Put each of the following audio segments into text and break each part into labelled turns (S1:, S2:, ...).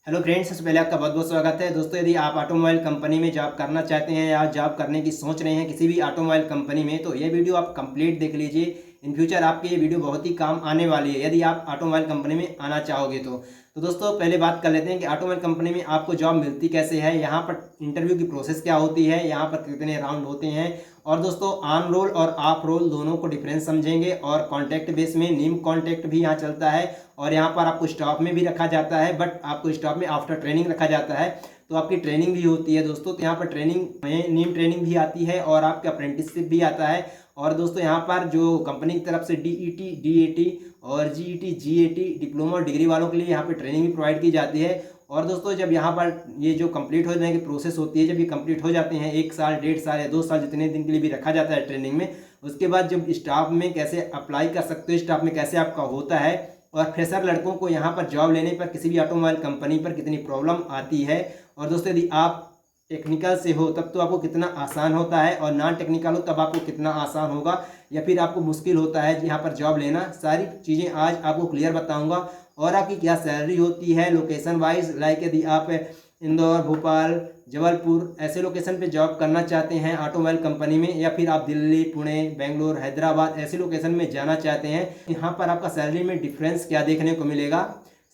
S1: Hello friends, सबसे पहले आपका बहुत बहुत स्वागत है। दोस्तों, यदि आप ऑटोमोबाइल कंपनी में जॉब करना चाहते हैं या जॉब करने की सोच रहे हैं किसी भी ऑटोमोबाइल कंपनी में, तो ये वीडियो आप कंप्लीट देख लीजिए। इन फ्यूचर आपके ये वीडियो बहुत ही काम आने वाली है यदि आप ऑटोमोबाइल कंपनी में आना चाहोगे तो दोस्तों, पहले बात कर लेते हैं कि ऑटोमोबाइल कंपनी में आपको जॉब मिलती कैसे है, यहाँ पर इंटरव्यू की प्रोसेस क्या होती है, यहाँ पर कितने राउंड होते हैं, और दोस्तों ऑन रोल और ऑफ रोल दोनों को डिफरेंस समझेंगे। और कॉन्टैक्ट बेस में नीम कॉन्टैक्ट भी यहाँ चलता है और यहाँ पर आपको स्टॉप में भी रखा जाता है, बट आपको स्टॉप में आफ्टर ट्रेनिंग रखा जाता है, तो आपकी ट्रेनिंग भी होती है दोस्तों। तो यहाँ पर ट्रेनिंग में नीम ट्रेनिंग भी आती है और आपका अप्रेंटिसशिप भी आता है। और दोस्तों, यहाँ पर जो कंपनी की तरफ से डीईटी, डीएटी और जीईटी, जीएटी डिप्लोमा और डिग्री वालों के लिए यहाँ पर ट्रेनिंग भी प्रोवाइड की जाती है। और दोस्तों, जब यहाँ पर ये जो कंप्लीट हो जाने की प्रोसेस होती है, जब ये कंप्लीट हो जाते हैं 1 साल, 1.5 साल या 2 साल जितने दिन के लिए भी रखा जाता है ट्रेनिंग में, उसके बाद जब स्टाफ में कैसे अप्लाई कर सकते हो, स्टाफ में कैसे आपका होता है, और फ्रेशर लड़कों को यहाँ पर जॉब लेने पर किसी भी ऑटोमोबाइल कंपनी पर कितनी प्रॉब्लम आती है, और दोस्तों यदि आप टेक्निकल से हो तब तो आपको कितना आसान होता है, और नॉन टेक्निकल हो तब आपको कितना आसान होगा या फिर आपको मुश्किल होता है यहाँ पर जॉब लेना, सारी चीज़ें आज आपको क्लियर बताऊंगा। और आपकी क्या सैलरी होती है लोकेशन वाइज, लाइक यदि आप इंदौर, भोपाल, जबलपुर ऐसे लोकेशन पे जॉब करना चाहते हैं ऑटोमोबाइल कंपनी में, या फिर आप दिल्ली, पुणे, बेंगलोर, हैदराबाद ऐसे लोकेशन में जाना चाहते हैं, यहाँ पर आपका सैलरी में डिफरेंस क्या देखने को मिलेगा,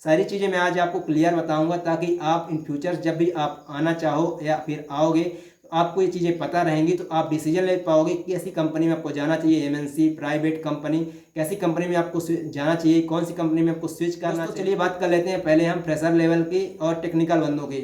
S1: सारी चीज़ें मैं आज आपको क्लियर बताऊंगा, ताकि आप इन फ्यूचर जब भी आप आना चाहो या फिर आओगे तो आपको ये चीज़ें पता रहेंगी, तो आप डिसीजन ले पाओगे कि कैसी कंपनी में आपको जाना चाहिए, एमएनसी, प्राइवेट कंपनी, कैसी कंपनी में आपको जाना चाहिए, कौन सी कंपनी में आपको स्विच करना चाहिए। चलिए बात कर लेते हैं पहले हम फ्रेशर लेवल की और टेक्निकल बंदों की।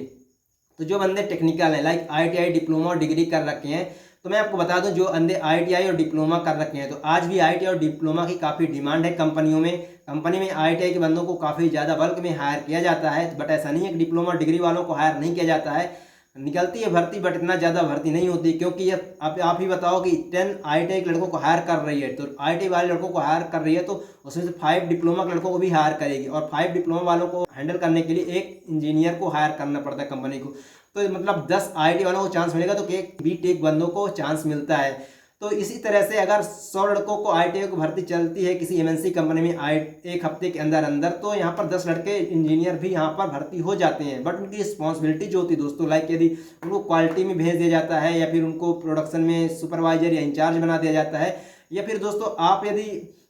S1: तो जो बंदे टेक्निकल हैं, लाइक आईटीआई, डिप्लोमा और डिग्री कर रखे हैं, तो मैं आपको बता दूं जो बंदे आईटीआई और डिप्लोमा कर रखे हैं, तो आज भी आईटीआई और डिप्लोमा की काफ़ी डिमांड है कंपनियों में। कंपनी में आईटीआई के बंदों को काफ़ी ज़्यादा बल्क में हायर किया जाता है, बट ऐसा नहीं है कि डिप्लोमा और डिग्री वालों को हायर नहीं किया जाता है। निकलती है भर्ती, बट इतना ज़्यादा भर्ती नहीं होती, क्योंकि ये आप ही बताओ कि 10 आईटीआई के लड़कों को हायर कर रही है, तो आईटीआई वाले लड़कों को हायर कर रही है, तो उसमें से 5 डिप्लोमा के लड़कों को भी हायर करेगी, और 5 डिप्लोमा वालों को हैंडल करने के लिए एक इंजीनियर को हायर करना पड़ता है कंपनी को। तो मतलब 10 आईटी वालों को चांस मिलेगा तो एक बी टेक बंदों को चांस मिलता है। तो इसी तरह से अगर 100 लड़कों को आईटीआई को भर्ती चलती है किसी एमएनसी कंपनी में एक हफ्ते के अंदर अंदर, तो यहाँ पर 10 लड़के इंजीनियर भी यहाँ पर भर्ती हो जाते हैं। बट उनकी रिस्पॉन्सिबिलिटी जो होती है दोस्तों, लाइक यदि उनको क्वालिटी में भेज दिया जाता है, या फिर उनको प्रोडक्शन में सुपरवाइजर या इंचार्ज बना दिया जाता है, या फिर दोस्तों आप यदि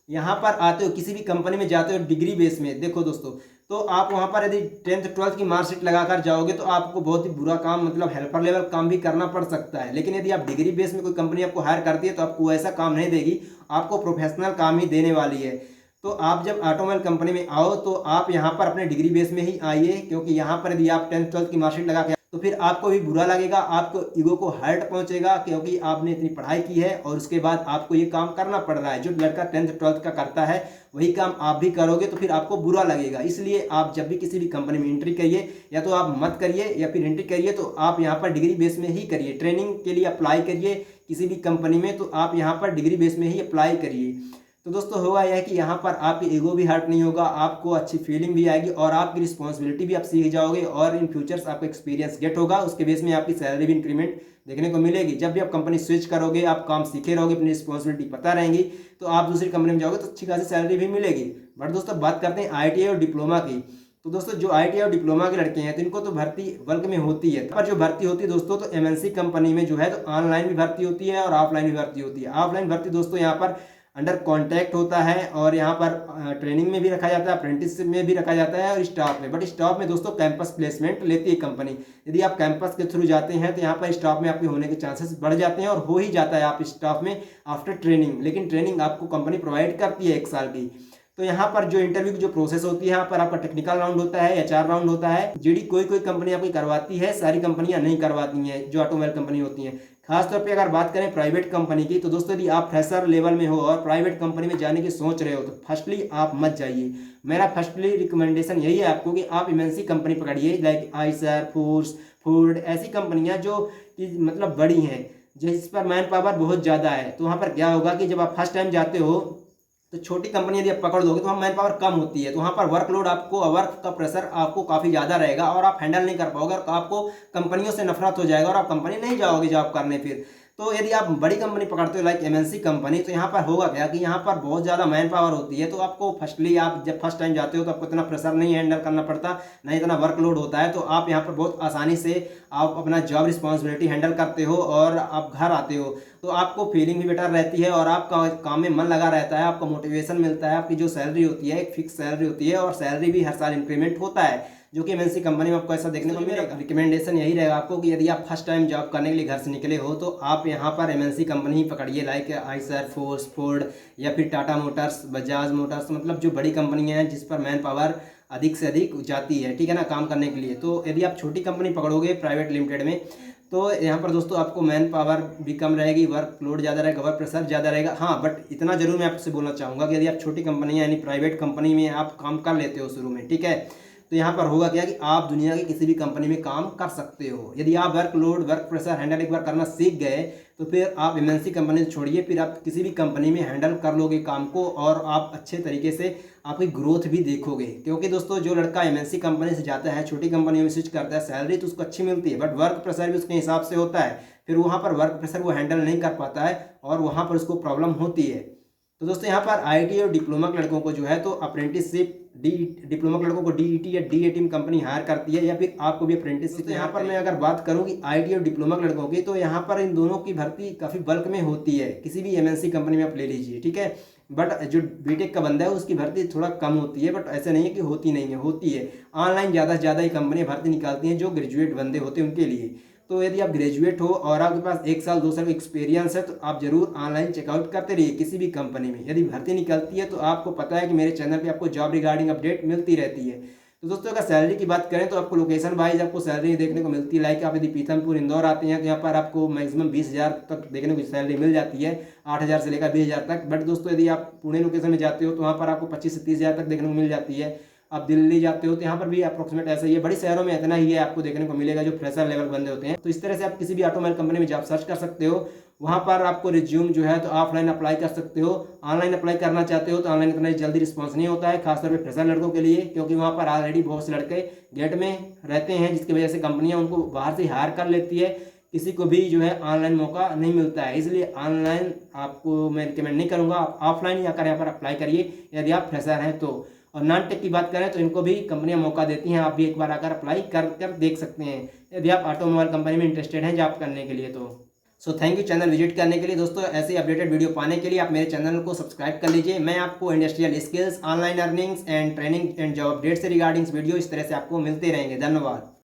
S1: यहाँ पर आते हो किसी भी कंपनी में जाते हो डिग्री बेस में, देखो दोस्तों, तो आप वहाँ पर यदि 10th 12th की मार्कशीट लगाकर जाओगे तो आपको बहुत ही बुरा काम, मतलब हेल्पर लेवल काम भी करना पड़ सकता है। लेकिन यदि आप डिग्री बेस में कोई कंपनी आपको हायर करती है तो आपको ऐसा काम नहीं देगी, आपको प्रोफेशनल काम ही देने वाली है। तो आप जब ऑटोमोबाइल कंपनी में आओ तो आप यहाँ पर अपने डिग्री बेस में ही आइए, क्योंकि यहाँ पर यदि आप 10th 12th की मार्कशीट लगा के तो फिर आपको भी बुरा लगेगा, आपको ईगो को हर्ट पहुंचेगा, क्योंकि आपने इतनी पढ़ाई की है और उसके बाद आपको ये काम करना पड़ रहा है। जो लड़का 10th 12th का करता है वही काम आप भी करोगे तो फिर आपको बुरा लगेगा। इसलिए आप जब भी किसी भी कंपनी में एंट्री करिए, या तो आप मत करिए, या फिर एंट्री करिए तो आप यहाँ पर डिग्री बेस में ही करिए। ट्रेनिंग के लिए अप्लाई करिए किसी भी कंपनी में, तो आप यहाँ पर डिग्री बेस में ही अप्लाई करिए। तो दोस्तों, होगा यह कि यहाँ पर आपकी ईगो भी हर्ट नहीं होगा, आपको अच्छी फीलिंग भी आएगी, और आपकी रिस्पॉन्सिबिलिटी भी आप सीख जाओगे, और इन फ्यूचर्स आपको एक्सपीरियंस गेट होगा, उसके बेस में आपकी सैलरी भी इंक्रीमेंट देखने को मिलेगी। जब भी आप कंपनी स्विच करोगे, आप काम सीखे रहोगे, अपनी रिस्पॉन्सिबिलिटी पता रहेंगी, तो आप दूसरी कंपनी में जाओगे तो अच्छी खासी सैलरी भी मिलेगी। बट दोस्तों, बात करते हैं आईटीआई और डिप्लोमा की। तो दोस्तों, जो आईटीआई और डिप्लोमा के लड़के हैं तो इनको तो भर्ती बल्क में होती है, पर जो भर्ती होती है दोस्तों, तो एमएनसी कंपनी में जो है तो ऑनलाइन भी भर्ती होती है और ऑफलाइन भी भर्ती होती है। ऑफलाइन भर्ती दोस्तों यहाँ पर अंडर कॉन्टैक्ट होता है, और यहाँ पर ट्रेनिंग में भी रखा जाता है, अप्रेंटिसशिप में भी रखा जाता है, और स्टाफ में। बट स्टाफ में दोस्तों कैंपस प्लेसमेंट लेती है कंपनी। यदि आप कैंपस के थ्रू जाते हैं तो यहाँ पर स्टाफ में आपके होने के चांसेस बढ़ जाते हैं, और हो ही जाता है आप स्टाफ में आफ्टर ट्रेनिंग। लेकिन ट्रेनिंग आपको कंपनी प्रोवाइड करती है 1 साल की। तो यहाँ पर जो इंटरव्यू की जो प्रोसेस होती है, यहाँ पर आपका टेक्निकल राउंड होता है, एचआर राउंड होता है, जीडी कोई कोई कंपनी आपकी करवाती है, सारी कंपनियां नहीं करवाती हैं जो ऑटोमोबाइल कंपनी होती हैं। खासतौर पे अगर बात करें प्राइवेट कंपनी की, तो दोस्तों यदि आप फ्रेशर लेवल में हो और प्राइवेट कंपनी में जाने की सोच रहे हो तो फर्स्टली आप मत जाइए। मेरा फर्स्टली रिकमेंडेशन यही है आपको कि आप एमएनसी कंपनी पकड़िए, लाइक आइसर, फोर्स, फूड, ऐसी कंपनियां जो कि मतलब बड़ी हैं, जिस पर मैन पावर बहुत ज़्यादा है। तो वहाँ पर क्या होगा कि जब आप फर्स्ट टाइम जाते हो तो छोटी कंपनी यदि आप पकड़ लोगे तो वहाँ मैन पावर कम होती है, तो वहाँ पर वर्कलोड आपको, वर्क का प्रेशर आपको काफ़ी ज़्यादा रहेगा और आप हैंडल नहीं कर पाओगे, और आपको कंपनियों से नफरत हो जाएगा और आप कंपनी नहीं जाओगे जॉब करने फिर। तो यदि आप बड़ी कंपनी पकड़ते हो लाइक एमएनसी कंपनी, तो यहाँ पर होगा क्या कि यहाँ पर बहुत ज़्यादा मैन पावर होती है। तो आपको फर्स्टली आप जब फर्स्ट टाइम जाते हो तो आपको इतना प्रेशर नहीं हैंडल करना पड़ता, ना इतना वर्कलोड होता है। तो आप यहाँ पर बहुत आसानी से आप अपना जॉब रिस्पॉन्सिबिलिटी हैंडल करते हो और आप घर आते हो तो आपको फीलिंग भी बेटर रहती है और आपका काम में मन लगा रहता है, आपको मोटिवेशन मिलता है। आपकी जो सैलरी होती है एक फिक्स सैलरी होती है और सैलरी भी हर साल इंक्रीमेंट होता है, जो कि एमएनसी कंपनी में आपको ऐसा देखने को मिलेगा। रिकमेंडेशन यही रहेगा आपको कि यदि आप फर्स्ट टाइम जॉब करने के लिए घर से निकले हो तो आप यहाँ पर एमएनसी कंपनी ही पकड़िए, लाइक आइसर, फोर्ड या फिर टाटा मोटर्स, बजाज मोटर्स, मतलब जो बड़ी कंपनियाँ हैं जिस पर मैन पावर अधिक से अधिक जाती है, ठीक है ना, काम करने के लिए। तो यदि आप छोटी कंपनी पकड़ोगे प्राइवेट लिमिटेड में तो यहाँ पर दोस्तों आपको मैन पावर भी कम रहेगी, वर्क लोड ज़्यादा रहेगा, वर्क प्रेशर ज़्यादा रहेगा। हाँ, बट इतना जरूर मैं आपसे बोलना चाहूँगा कि यदि आप छोटी कंपनी यानी प्राइवेट कंपनी में आप काम कर लेते हो शुरू में, ठीक है, तो यहाँ पर होगा क्या कि आप दुनिया की किसी भी कंपनी में काम कर सकते हो। यदि आप work load, work pressure handle एक बार करना सीख गए तो फिर आप एमएनसी कंपनी से छोड़िए, फिर आप किसी भी कंपनी में हैंडल कर लोगे काम को और आप अच्छे तरीके से आपकी ग्रोथ भी देखोगे। क्योंकि दोस्तों जो लड़का एमएनसी कंपनी से जाता है, छोटी कंपनी में स्विच करता है, सैलरी तो उसको अच्छी मिलती है बट वर्क प्रेशर भी उसके हिसाब से होता है। फिर वहाँ पर वर्क प्रेशर वो हैंडल नहीं कर पाता है और वहाँ पर उसको प्रॉब्लम होती है। तो दोस्तों यहाँ पर आईटी और डिप्लोमा के लड़कों को जो है तो अप्रेंटिसशिप डिप्लोमा के लड़कों को डीईटी या डीएटी में कंपनी हायर करती है या फिर आपको भी अप्रेंटिसशिप। तो यहाँ पर मैं अगर बात करूँ कि आईटी और डिप्लोमा के लड़कों की, तो यहाँ पर इन दोनों की भर्ती काफ़ी बल्क में होती है। किसी भी एमएनसी कंपनी में आप ले लीजिए, ठीक है, बट जो बीटेक का बंदा है उसकी भर्ती थोड़ा कम होती है, बट ऐसा नहीं है कि होती नहीं है, होती है। ऑनलाइन ज़्यादा से ज़्यादा ही कंपनियाँ भर्ती निकालती हैं जो ग्रेजुएट बंदे होते हैं उनके लिए। तो यदि आप ग्रेजुएट हो और आपके पास 1 साल 2 साल का एक्सपीरियंस है तो आप जरूर ऑनलाइन चेकआउट करते रहिए किसी भी कंपनी में। यदि भर्ती निकलती है तो आपको पता है कि मेरे चैनल पे आपको जॉब रिगार्डिंग अपडेट मिलती रहती है। तो दोस्तों अगर सैलरी की बात करें तो आपको लोकेशन वाइज आपको सैलरी देखने को मिलती है। लाइक आप यदि पीथमपुर इंदौर आते हैं तो यहाँ पर आपको मैक्सिमम 20,000 तक देखने को सैलरी मिल जाती है, 8,000 से लेकर 20,000 तक। बट दोस्तों यदि आप पुणे लोकेशन में जाते हो तो वहाँ पर आपको 25 से 30,000 तक देखने को मिल जाती है। आप दिल्ली जाते हो तो यहाँ पर भी अप्रोक्सीमेट ऐसा ही है। बड़ी शहरों में इतना ही है आपको देखने को मिलेगा जो फ्रेशर लेवल बंदे होते हैं। तो इस तरह से आप किसी भी ऑटोमोबाइल कंपनी में जॉब सर्च कर सकते हो। वहाँ पर आपको रिज्यूम जो है तो ऑफलाइन अप्लाई कर सकते हो। ऑनलाइन अप्लाई करना चाहते हो तो ऑनलाइन इतना जल्दी रिस्पॉन्स नहीं होता है, खासतौर पर फ्रेशर लड़कों के लिए, क्योंकि वहाँ पर ऑलरेडी बहुत से लड़के गेट में रहते हैं जिसकी वजह से कंपनियाँ उनको बाहर से हायर कर लेती है। किसी को भी जो है ऑनलाइन मौका नहीं मिलता है, इसलिए ऑनलाइन आपको मैं रिकमेंड नहीं करूँगा। आप ऑफलाइन ही आकर यहाँ पर अप्लाई करिए यदि आप फ्रेशर हैं तो। और नॉन टेक की बात करें तो इनको भी कंपनियां मौका देती हैं, आप भी एक बार आकर अप्लाई कर देख सकते हैं यदि आप ऑटोमोबाइल कंपनी में इंटरेस्टेड हैं जॉब करने के लिए तो। So thank you channel visit करने के लिए। दोस्तों ऐसे अपडेटेड वीडियो पाने के लिए आप मेरे चैनल को सब्सक्राइब कर लीजिए। मैं आपको industrial skills, online earnings and training and job update से रिगार्डिंग वीडियो इस तरह से आपको मिलते रहेंगे। धन्यवाद।